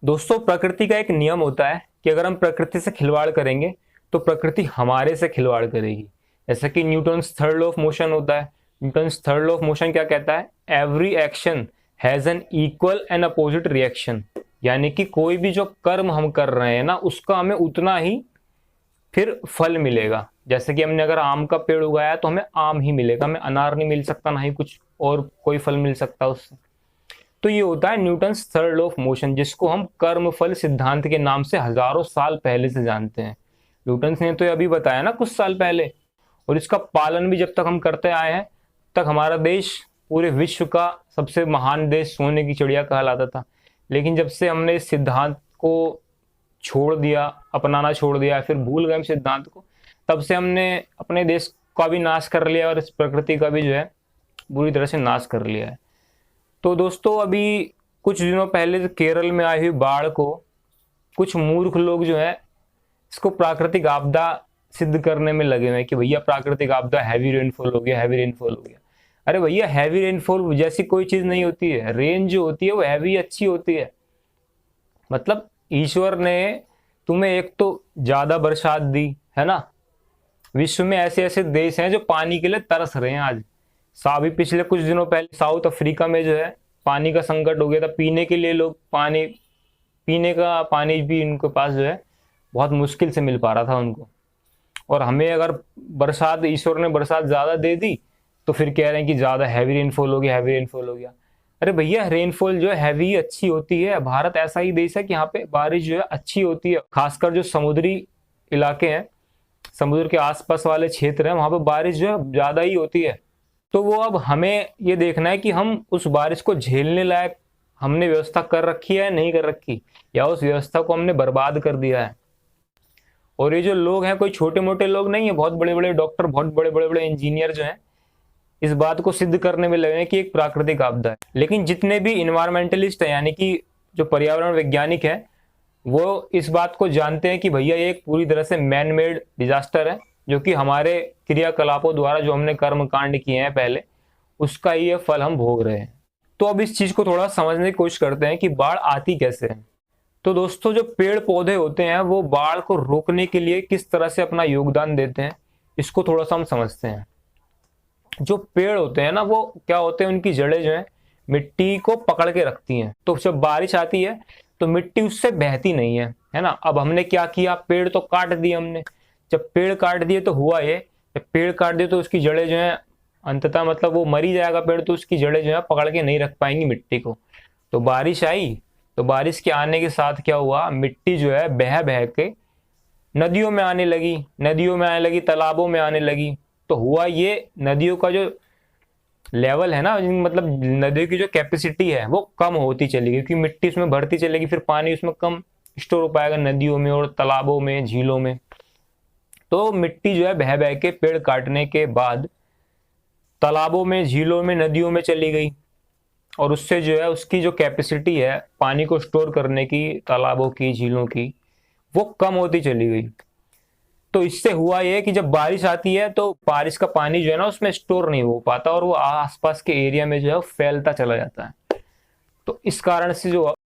दोस्तों, प्रकृति का एक नियम होता है कि अगर हम प्रकृति से खिलवाड़ करेंगे तो प्रकृति हमारे से खिलवाड़ करेगी। जैसा कि Newton's third law of motion होता है। Newton's third law of motion क्या कहता है? Every action has an equal and opposite reaction. यानी कि कोई भी जो कर्म हम कर रहे हैं ना, उसका हमें उतना ही फिर फल मिलेगा। जैसे कि हमने अगर आम का पेड़ उगाया तो हमें आम ही मिलेगा, हमें अनार नहीं मिल सकता, ना ही कुछ और कोई फल मिल सकता उससे। तो ये होता है Newton's third law of motion, जिसको हम कर्म फल सिद्धांत के नाम से हजारों साल पहले से जानते हैं। न्यूटन्स ने तो ये अभी बताया ना कुछ साल पहले, और इसका पालन भी जब तक हम करते आए हैं तक हमारा देश पूरे विश्व का सबसे महान देश, सोने की चिड़िया कहलाता था। लेकिन जब से हमने इस सिद्धांत को छोड़ दिया, अपनाना छोड़ दिया, फिर भूल गए हम सिद्धांत को, तब से हमने अपने देश का भी नाश कर लिया और इस प्रकृति का भी जो है बुरी तरह से नाश कर लिया है। तो दोस्तों, अभी कुछ दिनों पहले केरल में आई हुई बाढ़ को कुछ मूर्ख लोग जो है इसको प्राकृतिक आपदा सिद्ध करने में लगे हुए हैं कि भैया प्राकृतिक आपदा, हैवी रेनफॉल हो गया, हैवी रेनफॉल हो गया। अरे भैया, हैवी रेनफॉल जैसी कोई चीज नहीं होती है। रेन जो होती है वो हैवी अच्छी होती है। मतलब ईश्वर ने तुम्हें एक तो ज्यादा बरसात दी है ना। विश्व में ऐसे ऐसे देश हैं जो पानी के लिए तरस रहे हैं आज। अभी पिछले कुछ दिनों पहले साउथ अफ्रीका में जो है पानी का संकट हो गया था। पीने के लिए लोग पीने का पानी भी इनके पास जो है बहुत मुश्किल से मिल पा रहा था उनको। और हमें अगर बरसात, ईश्वर ने बरसात ज्यादा दे दी तो फिर कह रहे हैं कि ज्यादा हैवी रेनफॉल हो गया, हैवी रेनफॉल हो गया। अरे भैया, रेनफॉल जो है हैवी अच्छी होती है। भारत ऐसा ही देश है कि यहाँ पे बारिश जो है अच्छी होती है। खासकर जो समुद्री इलाके हैं, समुद्र के आसपास वाले क्षेत्र हैं, वहां पे बारिश जो है ज्यादा ही होती है। तो वो अब हमें ये देखना है कि हम उस बारिश को झेलने लायक हमने व्यवस्था कर रखी है, नहीं कर रखी, या उस व्यवस्था को हमने बर्बाद कर दिया है। और ये जो लोग हैं कोई छोटे मोटे लोग नहीं है, बहुत बड़े बड़े डॉक्टर, बहुत बड़े बड़े बड़े इंजीनियर जो हैं इस बात को सिद्ध करने में लगे हैं कि एक प्राकृतिक आपदा है। लेकिन जितने भी इन्वायरमेंटलिस्ट हैं, यानी कि जो पर्यावरण वैज्ञानिक हैं, वो इस बात को जानते हैं कि भैया ये एक पूरी तरह से मैन मेड डिजास्टर है, जो कि हमारे क्रियाकलापों द्वारा जो हमने कर्म कांड किए हैं पहले, उसका ही ये फल हम भोग रहे हैं। तो अब इस चीज को थोड़ा समझने की कोशिश करते हैं कि बाढ़ आती कैसे है। तो दोस्तों, जो पेड़ पौधे होते हैं वो बाढ़ को रोकने के लिए किस तरह से अपना योगदान देते हैं, इसको थोड़ा सा हम समझते हैं। जो पेड़ होते हैं ना, वो क्या होते हैं, उनकी जड़ें जो है मिट्टी को पकड़ के रखती हैं। तो जब बारिश आती है तो मिट्टी उससे बहती नहीं है ना। अब हमने क्या किया, पेड़ तो काट दिए हमने। जब पेड़ काट दिए तो हुआ ये, जब पेड़ काट दिए तो उसकी जड़ें जो है अंततः, मतलब वो मरी जाएगा पेड़, तो उसकी जड़ें जो है पकड़ के नहीं रख पाएंगी मिट्टी को। तो बारिश आई, तो बारिश के आने के साथ क्या हुआ, मिट्टी जो है बह बह के नदियों में आने लगी, नदियों में आने लगी, तालाबों में आने लगी। तो हुआ ये, नदियों का जो लेवल है ना, मतलब नदियों की जो कैपेसिटी है वो कम होती चली गई, क्योंकि मिट्टी उसमें बढ़ती चलेगी, फिर पानी उसमें कम स्टोर हो पाएगा नदियों में और तालाबों में, झीलों में। तो मिट्टी जो है बह बह के पेड़ काटने के बाद तालाबों में, झीलों में, नदियों में चली गई, और उससे जो है उसकी जो कैपेसिटी है पानी को स्टोर करने की, तालाबों की, झीलों की, वो कम होती चली गई। तो इससे हुआ ये कि जब बारिश आती है तो बारिश का पानी जो है ना उसमें स्टोर नहीं हो पाता, और वो आसपास के एरिया में जो है फैलता चला जाता है। तो इस कारण से जो